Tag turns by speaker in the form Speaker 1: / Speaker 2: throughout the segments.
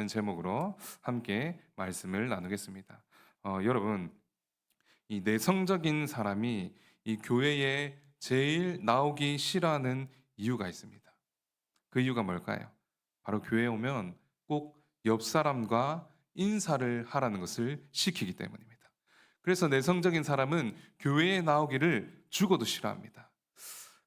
Speaker 1: 제목으로 함께 말씀을 나누겠습니다. 여러분, 이 내성적인 사람이 이 교회에 제일 나오기 싫어하는 이유가 있습니다. 그 이유가 뭘까요? 바로 교회에 오면 꼭 옆 사람과 인사를 하라는 것을 시키기 때문입니다. 그래서 내성적인 사람은 교회에 나오기를 죽어도 싫어합니다.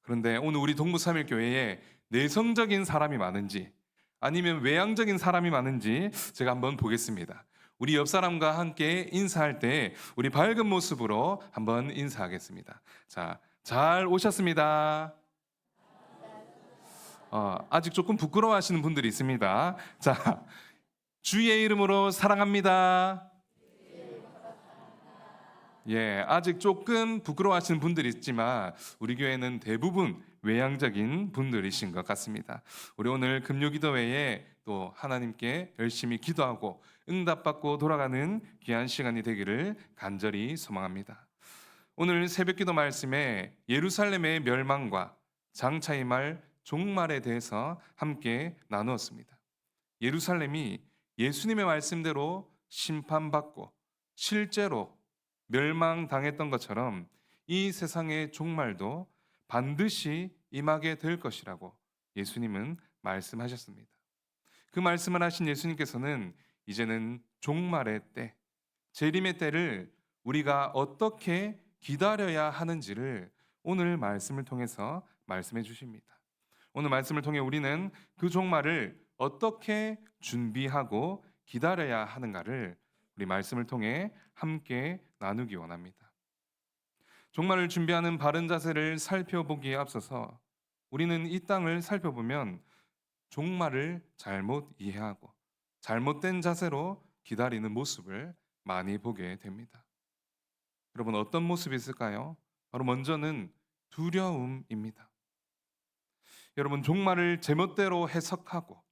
Speaker 1: 그런데 오늘 우리 동부삼일교회에 내성적인 사람이 많은지 아니면 외향적인 사람이 많은지 제가 한번 보겠습니다. 우리 옆 사람과 함께 인사할 때 우리 밝은 모습으로 한번 인사하겠습니다. 자, 잘 오셨습니다. 아직 조금 부끄러워하시는 분들이 있습니다. 자, 주의 이름으로 사랑합니다. 예, 아직 조금 부끄러워하시는 분들이 있지만 우리 교회는 대부분 외향적인 분들이신 것 같습니다. 우리 오늘 금요기도회에 또 하나님께 열심히 기도하고 응답받고 돌아가는 귀한 시간이 되기를 간절히 소망합니다. 오늘 새벽기도 말씀에 예루살렘의 멸망과 장차의 말 종말에 대해서 함께 나누었습니다. 예루살렘이 예수님의 말씀대로 심판받고 실제로 멸망당했던 것처럼 이 세상의 종말도 반드시 임하게 될 것이라고 예수님은 말씀하셨습니다. 그 말씀을 하신 예수님께서는 이제는 종말의 때, 재림의 때를 우리가 어떻게 기다려야 하는지를 오늘 말씀을 통해서 말씀해 주십니다. 오늘 말씀을 통해 우리는 그 종말을 어떻게 준비하고 기다려야 하는가를 우리 말씀을 통해 함께 나누기 원합니다. 종말을 준비하는 바른 자세를 살펴보기에 앞서서 우리는 이 땅을 살펴보면 종말을 잘못 이해하고 잘못된 자세로 기다리는 모습을 많이 보게 됩니다. 여러분, 어떤 모습이 있을까요? 바로 먼저는 두려움입니다. 여러분, 종말을 제멋대로 해석하고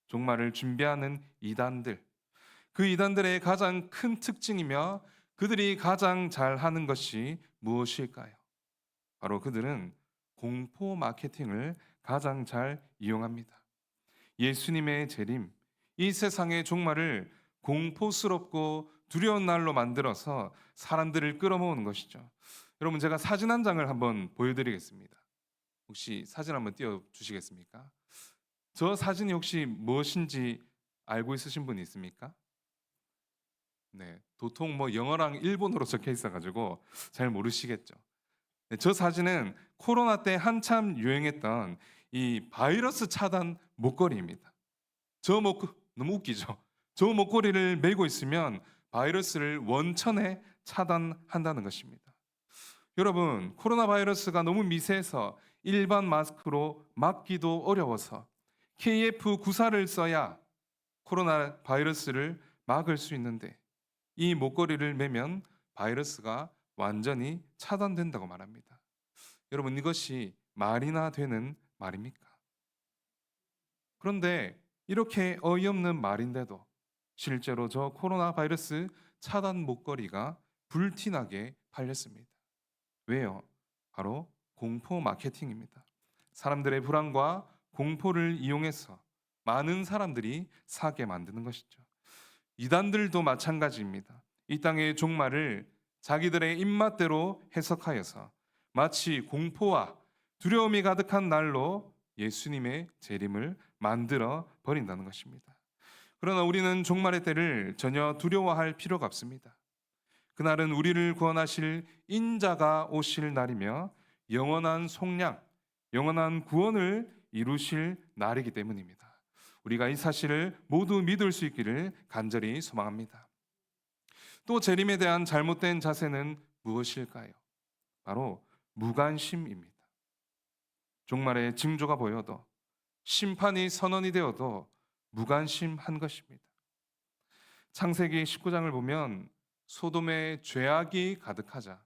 Speaker 1: 종말을 준비하는 이단들, 그 이단들의 가장 큰 특징이며 그들이 가장 잘하는 것이 무엇일까요? 바로 그들은 공포 마케팅을 가장 잘 이용합니다. 예수님의 재림, 이 세상의 종말을 공포스럽고 두려운 날로 만들어서 사람들을 끌어모으는 것이죠. 여러분, 제가 사진 한 장을 한번 보여드리겠습니다. 혹시 사진 한번 띄워주시겠습니까? 저 사진이 혹시 무엇인지 알고 있으신 분이 있습니까? 네, 도통 뭐 영어랑 일본어로 적혀 있어가지고 잘 모르시겠죠. 네, 저 사진은 코로나 때 한참 유행했던 이 바이러스 차단 목걸이입니다. 너무 웃기죠? 저 목걸이를 메고 있으면 바이러스를 원천에 차단한다는 것입니다. 여러분, 코로나 바이러스가 너무 미세해서 일반 마스크로 막기도 어려워서 KF94를 써야 코로나 바이러스를 막을 수 있는데 이 목걸이를 매면 바이러스가 완전히 차단된다고 말합니다. 여러분, 이것이 말이나 되는 말입니까? 그런데 이렇게 어이없는 말인데도 실제로 저 코로나 바이러스 차단 목걸이가 불티나게 팔렸습니다. 왜요? 바로 공포 마케팅입니다. 사람들의 불안과 공포를 이용해서 많은 사람들이 사게 만드는 것이죠. 이단들도 마찬가지입니다. 이 땅의 종말을 자기들의 입맛대로 해석하여서 마치 공포와 두려움이 가득한 날로 예수님의 재림을 만들어 버린다는 것입니다. 그러나 우리는 종말의 때를 전혀 두려워할 필요가 없습니다. 그날은 우리를 구원하실 인자가 오실 날이며 영원한 속량, 영원한 구원을 이루실 날이기 때문입니다. 우리가 이 사실을 모두 믿을 수 있기를 간절히 소망합니다. 또 재림에 대한 잘못된 자세는 무엇일까요? 바로 무관심입니다. 종말의 징조가 보여도 심판이 선언이 되어도 무관심한 것입니다. 창세기 19장을 보면 소돔의 죄악이 가득하자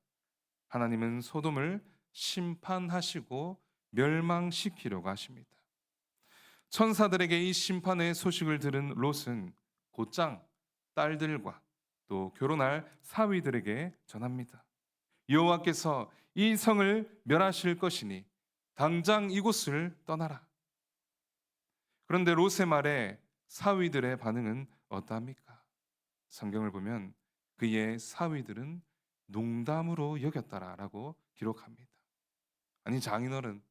Speaker 1: 하나님은 소돔을 심판하시고 멸망시키려고 하십니다. 천사들에게 이 심판의 소식을 들은 롯은 곧장 딸들과 또 결혼할 사위들에게 전합니다. 여호와께서 이 성을 멸하실 것이니 당장 이곳을 떠나라. 그런데 롯의 말에 사위들의 반응은 어떠합니까? 성경을 보면 그의 사위들은 농담으로 여겼다라고 기록합니다. 아니 장인어른,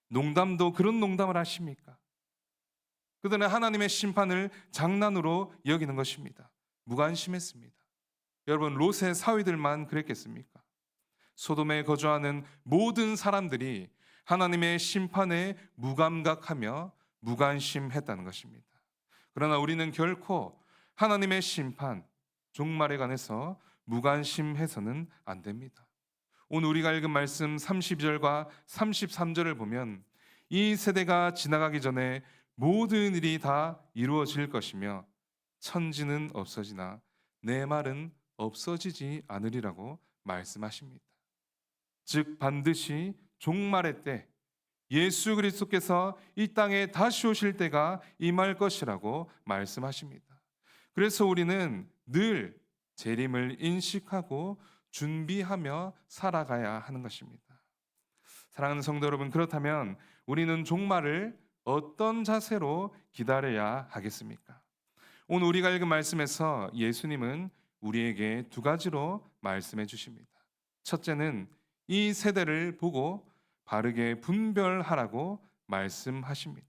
Speaker 1: 농담도 그런 농담을 하십니까? 그들은 하나님의 심판을 장난으로 여기는 것입니다. 무관심했습니다. 여러분, 롯의 사위들만 그랬겠습니까? 소돔에 거주하는 모든 사람들이 하나님의 심판에 무감각하며 무관심했다는 것입니다. 그러나 우리는 결코 하나님의 심판, 종말에 관해서 무관심해서는 안 됩니다. 오늘 우리가 읽은 말씀 32절과 33절을 보면 이 세대가 지나가기 전에 모든 일이 다 이루어질 것이며 천지는 없어지나 내 말은 없어지지 않으리라고 말씀하십니다. 즉 반드시 종말의 때 예수 그리스도께서 이 땅에 다시 오실 때가 임할 것이라고 말씀하십니다. 그래서 우리는 늘 재림을 인식하고 준비하며 살아가야 하는 것입니다. 사랑하는 성도 여러분, 그렇다면 우리는 종말을 어떤 자세로 기다려야 하겠습니까? 오늘 우리가 읽은 말씀에서 예수님은 우리에게 두 가지로 말씀해 주십니다. 첫째는 이 세대를 보고 바르게 분별하라고 말씀하십니다.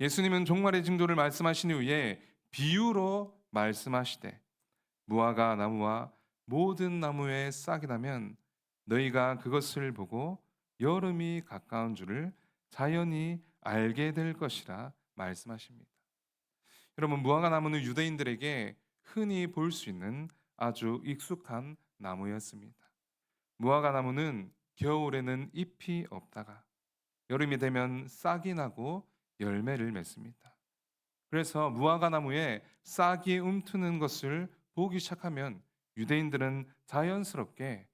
Speaker 1: 예수님은 종말의 징조를 말씀하신 후에 비유로 말씀하시되 무화과 나무와 모든 나무에 싹이 나면 너희가 그것을 보고 여름이 가까운 줄을 자연히 알게 될 것이라 말씀하십니다. 여러분, 무화과 나무는 유대인들에게 흔히 볼 수 있는 아주 익숙한 나무였습니다. 무화과 나무는 겨울에는 잎이 없다가 여름이 되면 싹이 나고 열매를 맺습니다. 그래서 무화과 나무에 싹이 움트는 것을 보기 시작하면 유대인들은 자연스럽게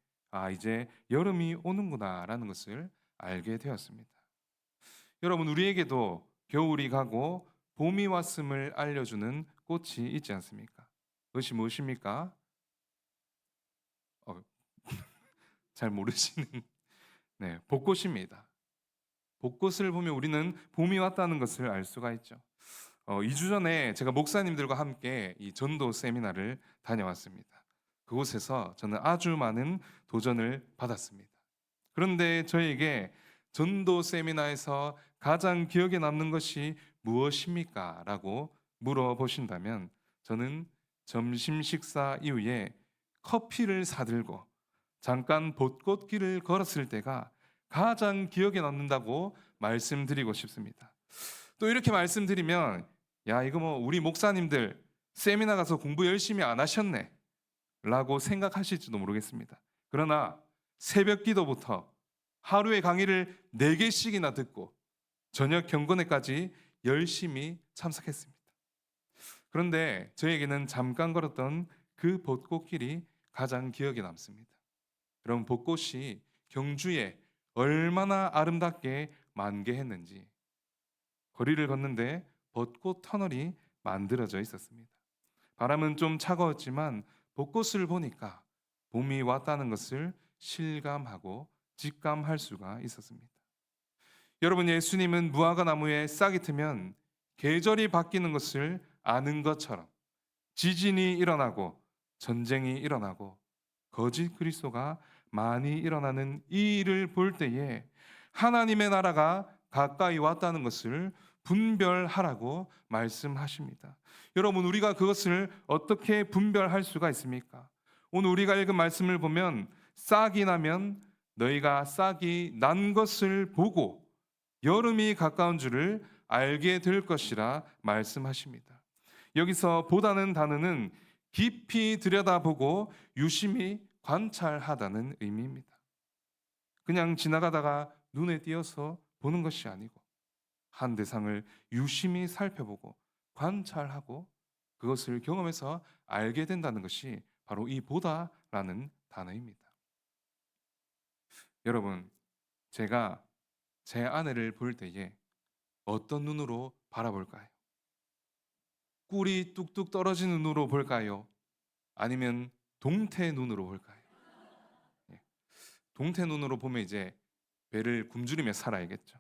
Speaker 1: 이제 여름이 오는구나라는 것을 알게 되었습니다. 여러분, 우리에게도 겨울이 가고 봄이 왔음을 알려주는 꽃이 있지 않습니까? 그것이 무엇입니까? 어, 잘 모르시는 네, 벚꽃입니다. 벚꽃을 보면 우리는 봄이 왔다는 것을 알 수가 있죠. 2주 전에 제가 목사님들과 함께 이 전도 세미나를 다녀왔습니다. 그곳에서 저는 아주 많은 도전을 받았습니다. 그런데 저에게 전도 세미나에서 가장 기억에 남는 것이 무엇입니까? 라고 물어보신다면 저는 점심 식사 이후에 커피를 사들고 잠깐 벚꽃길을 걸었을 때가 가장 기억에 남는다고 말씀드리고 싶습니다. 또 이렇게 말씀드리면 야, 이거 뭐 우리 목사님들 세미나 가서 공부 열심히 안 하셨네 라고 생각하실지도 모르겠습니다. 그러나 새벽 기도부터 하루에 강의를 4개씩이나 듣고 저녁 경건회까지 열심히 참석했습니다. 그런데 저에게는 잠깐 걸었던 그 벚꽃길이 가장 기억에 남습니다. 여러분, 벚꽃이 경주에 얼마나 아름답게 만개했는지 거리를 걷는데 벚꽃 터널이 만들어져 있었습니다. 바람은 좀 차가웠지만 벚꽃을 보니까 봄이 왔다는 것을 실감하고 직감할 수가 있었습니다. 여러분, 예수님은 무화과 나무에 싹이 트면 계절이 바뀌는 것을 아는 것처럼 지진이 일어나고 전쟁이 일어나고 거짓 그리스도가 많이 일어나는 이 일을 볼 때에 하나님의 나라가 가까이 왔다는 것을 분별하라고 말씀하십니다. 여러분, 우리가 그것을 어떻게 분별할 수가 있습니까? 오늘 우리가 읽은 말씀을 보면 싹이 나면 너희가 싹이 난 것을 보고 여름이 가까운 줄을 알게 될 것이라 말씀하십니다. 여기서 보다는 단어는 깊이 들여다보고 유심히 관찰하다는 의미입니다. 그냥 지나가다가 눈에 띄어서 보는 것이 아니고 한 대상을 유심히 살펴보고 관찰하고 그것을 경험해서 알게 된다는 것이 바로 이 보다라는 단어입니다. 여러분, 제가 제 아내를 볼 때에 어떤 눈으로 바라볼까요? 꿀이 뚝뚝 떨어지는 눈으로 볼까요? 아니면 동태 눈으로 볼까요? 예. 동태 눈으로 보면 이제 배를 굶주리며 살아야겠죠.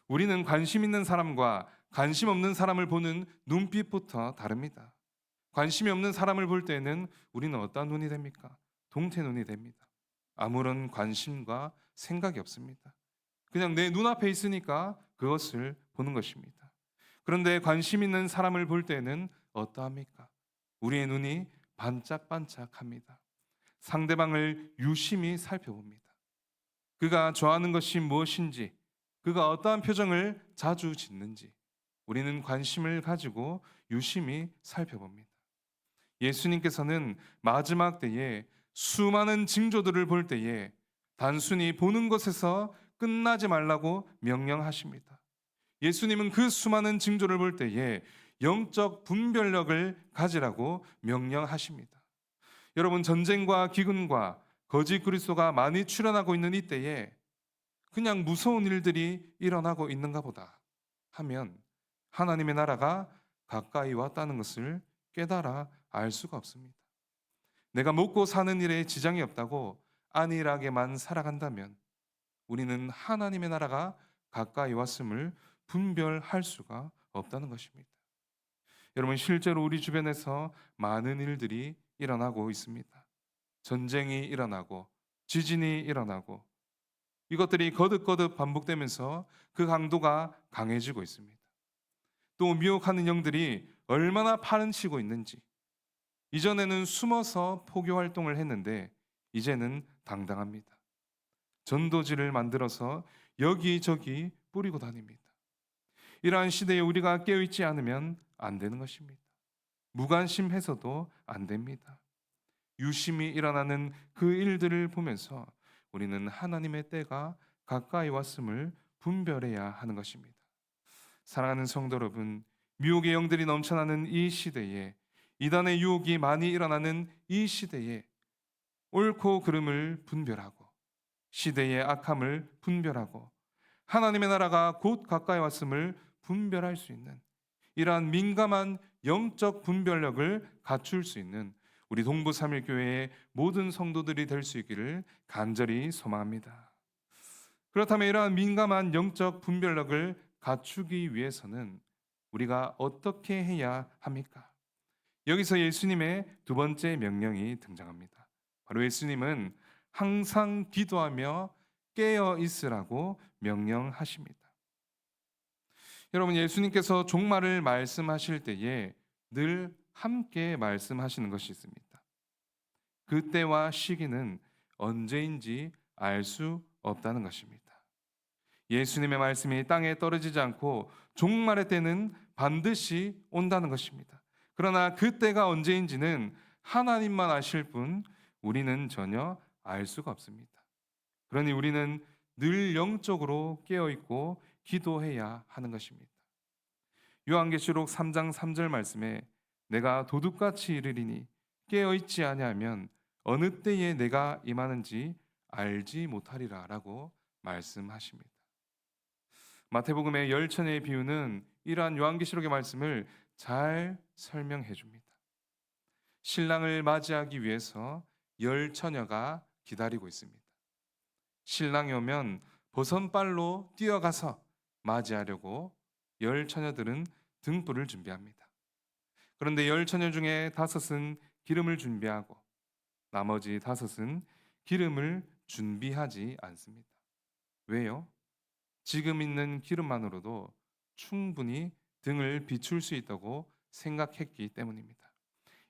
Speaker 1: 우리는 관심 있는 사람과 관심 없는 사람을 보는 눈빛부터 다릅니다. 관심이 없는 사람을 볼 때는 우리는 어떤 눈이 됩니까? 동태 눈이 됩니다. 아무런 관심과 생각이 없습니다. 그냥 내 눈앞에 있으니까 그것을 보는 것입니다. 그런데 관심 있는 사람을 볼 때는 어떠합니까? 우리의 눈이 반짝반짝합니다. 상대방을 유심히 살펴봅니다. 그가 좋아하는 것이 무엇인지, 그가 어떠한 표정을 자주 짓는지 우리는 관심을 가지고 유심히 살펴봅니다. 예수님께서는 마지막 때에 수많은 징조들을 볼 때에 단순히 보는 것에서 끝나지 말라고 명령하십니다. 예수님은 그 수많은 징조를 볼 때에 영적 분별력을 가지라고 명령하십니다. 여러분, 전쟁과 기근과 거짓 그리스도가 많이 출현하고 있는 이때에 그냥 무서운 일들이 일어나고 있는가 보다 하면 하나님의 나라가 가까이 왔다는 것을 깨달아 알 수가 없습니다. 내가 먹고 사는 일에 지장이 없다고 안일하게만 살아간다면 우리는 하나님의 나라가 가까이 왔음을 분별할 수가 없다는 것입니다. 여러분, 실제로 우리 주변에서 많은 일들이 일어나고 있습니다. 전쟁이 일어나고 지진이 일어나고 이것들이 거듭거듭 반복되면서 그 강도가 강해지고 있습니다. 또 미혹하는 영들이 얼마나 파헤치고 있는지, 이전에는 숨어서 포교 활동을 했는데 이제는 당당합니다. 전도지를 만들어서 여기저기 뿌리고 다닙니다. 이러한 시대에 우리가 깨어있지 않으면 안 되는 것입니다. 무관심해서도 안 됩니다. 유심히 일어나는 그 일들을 보면서 우리는 하나님의 때가 가까이 왔음을 분별해야 하는 것입니다. 사랑하는 성도 여러분, 미혹의 영들이 넘쳐나는 이 시대에, 이단의 유혹이 많이 일어나는 이 시대에 옳고 그름을 분별하고 시대의 악함을 분별하고 하나님의 나라가 곧 가까이 왔음을 분별할 수 있는 이러한 민감한 영적 분별력을 갖출 수 있는 우리 동부 3일 교회의 모든 성도들이 될 수 있기를 간절히 소망합니다. 그렇다면 이러한 민감한 영적 분별력을 갖추기 위해서는 우리가 어떻게 해야 합니까? 여기서 예수님의 두 번째 명령이 등장합니다. 바로 예수님은 항상 기도하며 깨어 있으라고 명령하십니다. 여러분, 예수님께서 종말을 말씀하실 때에 늘 함께 말씀하시는 것이 있습니다. 그때와 시기는 언제인지 알 수 없다는 것입니다. 예수님의 말씀이 땅에 떨어지지 않고 종말의 때는 반드시 온다는 것입니다. 그러나 그때가 언제인지는 하나님만 아실 뿐 우리는 전혀 알 수가 없습니다. 그러니 우리는 늘 영적으로 깨어있고 기도해야 하는 것입니다. 요한계시록 3장 3절 말씀에 내가 도둑같이 이르리니 깨어있지 아니하면 어느 때에 내가 임하는지 알지 못하리라 라고 말씀하십니다. 마태복음의 열 처녀의 비유는 이러한 요한계시록의 말씀을 잘 설명해 줍니다. 신랑을 맞이하기 위해서 열 처녀가 기다리고 있습니다. 신랑이 오면 버선발로 뛰어가서 맞이하려고 열 처녀들은 등불을 준비합니다. 그런데 열 처녀 중에 5은 기름을 준비하고 나머지 5은 기름을 준비하지 않습니다. 왜요? 지금 있는 기름만으로도 충분히 등을 비출 수 있다고 생각했기 때문입니다.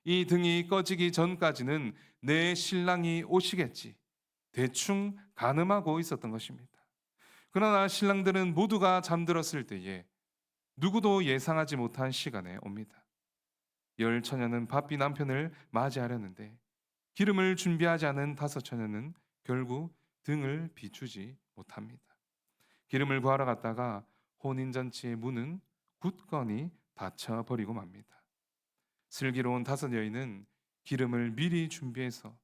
Speaker 1: 이 등이 꺼지기 전까지는 내 신랑이 오시겠지, 대충 가늠하고 있었던 것입니다. 그러나 신랑들은 모두가 잠들었을 때에 누구도 예상하지 못한 시간에 옵니다. 열 처녀는 바삐 남편을 맞이하려는데 기름을 준비하지 않은 5 처녀는 결국 등을 비추지 못합니다. 기름을 구하러 갔다가 혼인잔치의 문은 굳건히 닫혀버리고 맙니다. 슬기로운 5 여인은 기름을 미리 준비해서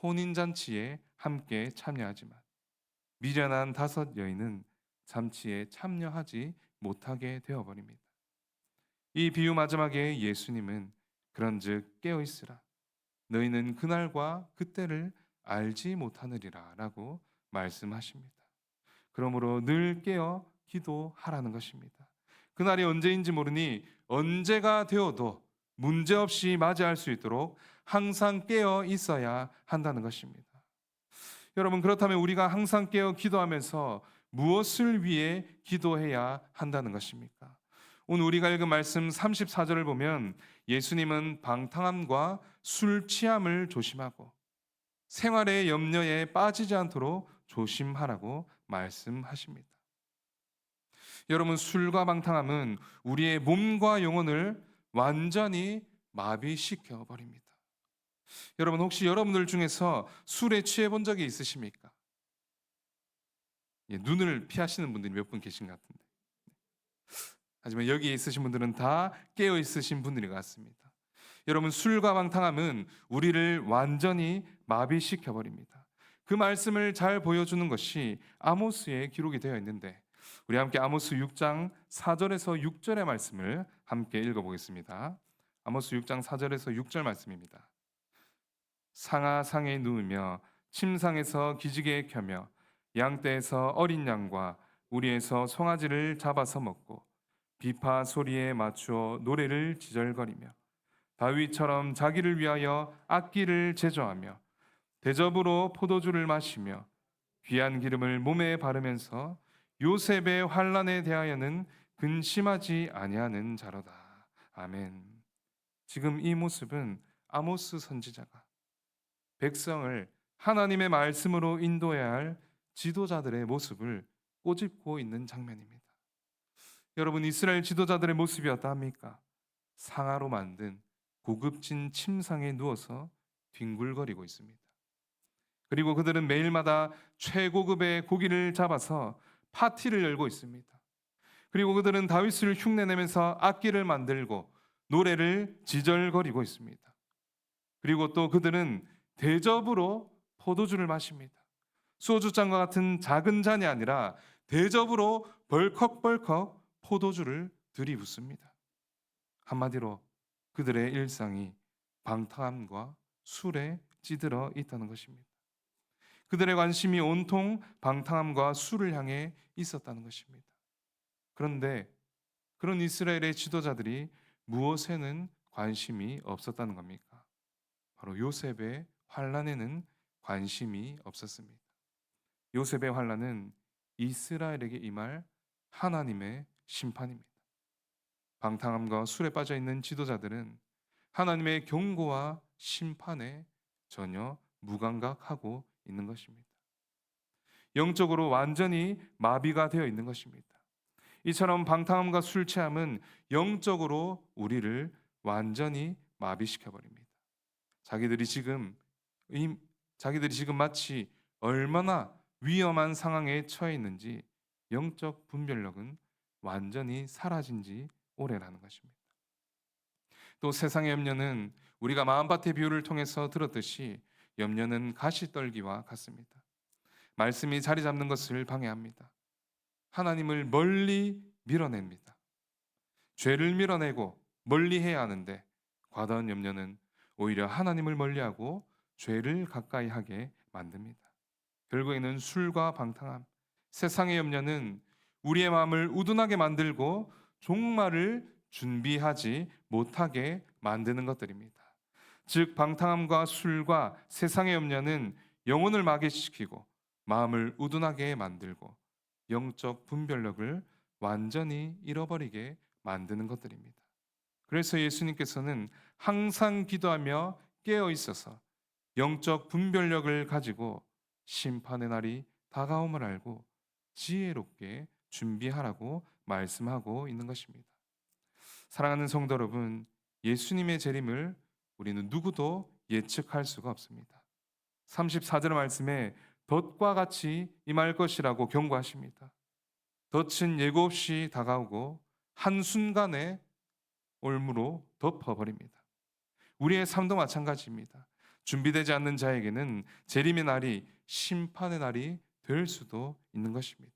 Speaker 1: 혼인잔치에 함께 참여하지만 미련한 5 여인은 잔치에 참여하지 못하게 되어버립니다. 이 비유 마지막에 예수님은 그런즉 깨어있으라 너희는 그날과 그때를 알지 못하느리라 라고 말씀하십니다. 그러므로 늘 깨어 기도하라는 것입니다. 그날이 언제인지 모르니 언제가 되어도 문제없이 맞이할 수 있도록 항상 깨어 있어야 한다는 것입니다. 여러분, 그렇다면 우리가 항상 깨어 기도하면서 무엇을 위해 기도해야 한다는 것입니까? 오늘 우리가 읽은 말씀 34절을 보면 예수님은 방탕함과 술 취함을 조심하고 생활의 염려에 빠지지 않도록 조심하라고 말씀하십니다. 여러분, 술과 방탕함은 우리의 몸과 영혼을 완전히 마비시켜 버립니다. 여러분, 혹시 여러분들 중에서 술에 취해 본 적이 있으십니까? 예, 눈을 피하시는 분들이 몇 분 계신 것 같은데. 하지만 여기에 있으신 분들은 다 깨어 있으신 분들인 것 같습니다. 여러분, 술과 방탕함은 우리를 완전히 마비시켜 버립니다. 그 말씀을 잘 보여주는 것이 아모스에 기록이 되어 있는데, 우리 함께 아모스 6장 4절에서 6절의 말씀을 함께 읽어보겠습니다. 아모스 6장 4절에서 6절 말씀입니다. 상아 상에 누우며 침상에서 기지개 켜며 양떼에서 어린 양과 우리에서 송아지를 잡아서 먹고 비파 소리에 맞추어 노래를 지절거리며 다윗처럼 자기를 위하여 악기를 제조하며 대접으로 포도주를 마시며 귀한 기름을 몸에 바르면서 요셉의 환난에 대하여는 근심하지 아니하는 자로다. 아멘. 지금 이 모습은 아모스 선지자가 백성을 하나님의 말씀으로 인도해야 할 지도자들의 모습을 꼬집고 있는 장면입니다. 여러분, 이스라엘 지도자들의 모습이 어떠합니까? 상아로 만든 고급진 침상에 누워서 뒹굴거리고 있습니다. 그리고 그들은 매일마다 최고급의 고기를 잡아서 파티를 열고 있습니다. 그리고 그들은 다윗을 흉내내면서 악기를 만들고 노래를 지절거리고 있습니다. 그리고 또 그들은 대접으로 포도주를 마십니다. 소주잔과 같은 작은 잔이 아니라 대접으로 벌컥벌컥 포도주를 들이붓습니다. 한마디로 그들의 일상이 방탕함과 술에 찌들어 있다는 것입니다. 그들의 관심이 온통 방탕함과 술을 향해 있었다는 것입니다. 그런데 그런 이스라엘의 지도자들이 무엇에는 관심이 없었다는 겁니까? 바로 요셉의 환난에는 관심이 없었습니다. 요셉의 환난은 이스라엘에게 임할 하나님의 심판입니다. 방탕함과 술에 빠져 있는 지도자들은 하나님의 경고와 심판에 전혀 무감각하고 있는 것입니다. 영적으로 완전히 마비가 되어 있는 것입니다. 이처럼 방탕함과 술 취함은 영적으로 우리를 완전히 마비시켜 버립니다. 자기들이 지금 마치 얼마나 위험한 상황에 처해 있는지 영적 분별력은 완전히 사라진 지 오래라는 것입니다. 또 세상의 염려는 우리가 마음밭의 비유를 통해서 들었듯이 염려는 가시떨기와 같습니다. 말씀이 자리 잡는 것을 방해합니다. 하나님을 멀리 밀어냅니다. 죄를 밀어내고 멀리 해야 하는데 과다한 염려는 오히려 하나님을 멀리하고 죄를 가까이 하게 만듭니다. 결국에는 술과 방탕함, 세상의 염려는 우리의 마음을 우둔하게 만들고 종말을 준비하지 못하게 만드는 것들입니다. 즉, 방탕함과 술과 세상의 염려는 영혼을 마개시키고 마음을 우둔하게 만들고 영적 분별력을 완전히 잃어버리게 만드는 것들입니다. 그래서 예수님께서는 항상 기도하며 깨어 있어서 영적 분별력을 가지고 심판의 날이 다가옴을 알고 지혜롭게 준비하라고 말씀하고 있는 것입니다. 사랑하는 성도 여러분, 예수님의 재림을 우리는 누구도 예측할 수가 없습니다. 34절 말씀에 덫과 같이 임할 것이라고 경고하십니다. 덫은 예고 없이 다가오고 한순간에 올무로 덮어버립니다. 우리의 삶도 마찬가지입니다. 준비되지 않는 자에게는 재림의 날이 심판의 날이 될 수도 있는 것입니다.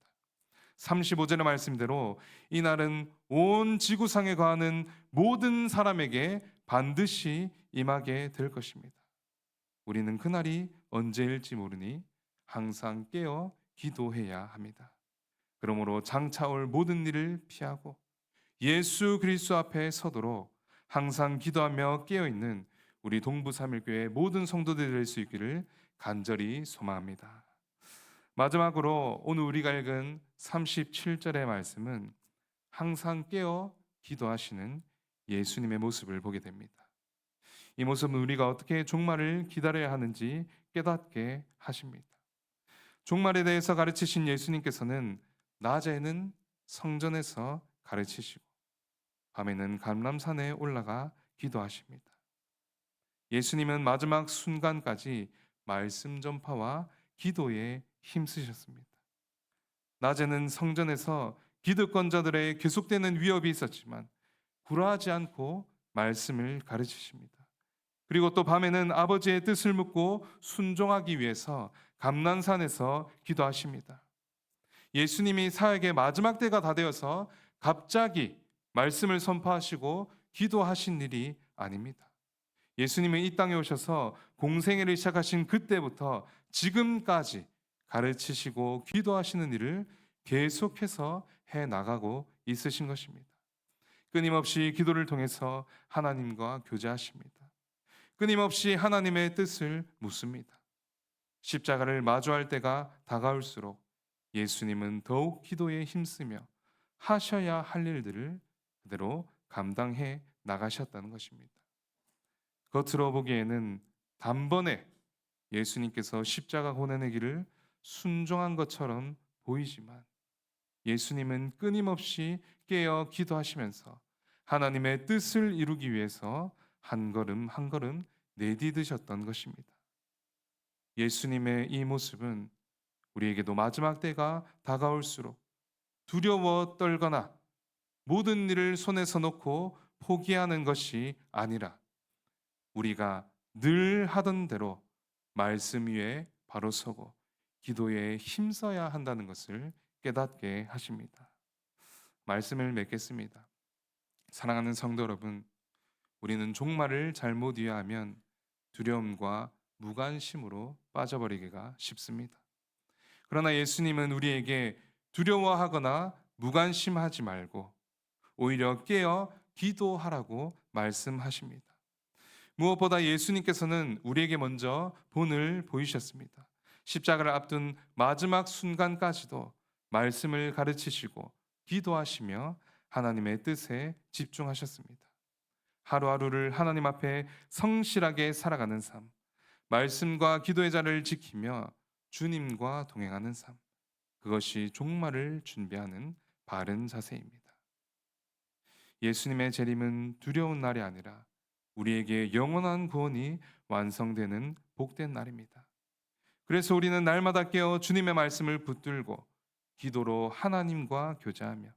Speaker 1: 35절의 말씀대로 이 날은 온 지구상에 거하는 모든 사람에게 반드시 임하게 될 것입니다. 우리는 그날이 언제일지 모르니 항상 깨어 기도해야 합니다. 그러므로 장차 올 모든 일을 피하고 예수 그리스도 앞에 서도록 항상 기도하며 깨어 있는 우리 동부삼일교회 모든 성도들이 될 수 있기를 간절히 소망합니다. 마지막으로 오늘 우리가 읽은 37절의 말씀은 항상 깨어 기도하시는 예수님의 모습을 보게 됩니다. 이 모습은 우리가 어떻게 종말을 기다려야 하는지 깨닫게 하십니다. 종말에 대해서 가르치신 예수님께서는 낮에는 성전에서 가르치시고 밤에는 감람산에 올라가 기도하십니다. 예수님은 마지막 순간까지 말씀 전파와 기도에 힘쓰셨습니다. 낮에는 성전에서 기득권자들의 계속되는 위협이 있었지만 굴하지 않고 말씀을 가르치십니다. 그리고 또 밤에는 아버지의 뜻을 묻고 순종하기 위해서 감난산에서 기도하십니다. 예수님이 사역의 마지막 때가 다 되어서 갑자기 말씀을 선포하시고 기도하신 일이 아닙니다. 예수님은 이 땅에 오셔서 공생애를 시작하신 그때부터 지금까지 가르치시고 기도하시는 일을 계속해서 해 나가고 있으신 것입니다. 끊임없이 기도를 통해서 하나님과 교제하십니다. 끊임없이 하나님의 뜻을 묻습니다. 십자가를 마주할 때가 다가올수록 예수님은 더욱 기도에 힘쓰며 하셔야 할 일들을 그대로 감당해 나가셨다는 것입니다. 겉으로 보기에는 단번에 예수님께서 십자가 고난의 길을 순종한 것처럼 보이지만 예수님은 끊임없이 깨어 기도하시면서 하나님의 뜻을 이루기 위해서 한 걸음 한 걸음 내디드셨던 것입니다. 예수님의 이 모습은 우리에게도 마지막 때가 다가올수록 두려워 떨거나 모든 일을 손에서 놓고 포기하는 것이 아니라 우리가 늘 하던 대로 말씀 위에 바로 서고 기도에 힘써야 한다는 것을 깨닫게 하십니다. 말씀을 맺겠습니다. 사랑하는 성도 여러분, 우리는 종말을 잘못 이해하면 두려움과 무관심으로 빠져버리기가 쉽습니다. 그러나 예수님은 우리에게 두려워하거나 무관심하지 말고 오히려 깨어 기도하라고 말씀하십니다. 무엇보다 예수님께서는 우리에게 먼저 본을 보이셨습니다. 십자가를 앞둔 마지막 순간까지도 말씀을 가르치시고 기도하시며 하나님의 뜻에 집중하셨습니다. 하루하루를 하나님 앞에 성실하게 살아가는 삶, 말씀과 기도의 자를 지키며 주님과 동행하는 삶, 그것이 종말을 준비하는 바른 자세입니다. 예수님의 재림은 두려운 날이 아니라 우리에게 영원한 구원이 완성되는 복된 날입니다. 그래서 우리는 날마다 깨어 주님의 말씀을 붙들고 기도로 하나님과 교제하며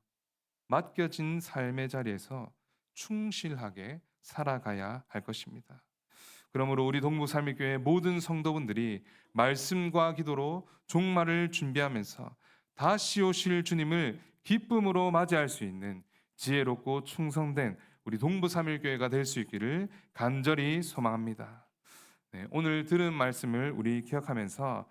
Speaker 1: 맡겨진 삶의 자리에서 충실하게 살아가야 할 것입니다. 그러므로 우리 동부삼일교회 모든 성도분들이 말씀과 기도로 종말을 준비하면서 다시 오실 주님을 기쁨으로 맞이할 수 있는 지혜롭고 충성된 우리 동부삼일교회가 될 수 있기를 간절히 소망합니다. 네, 오늘 들은 말씀을 우리 기억하면서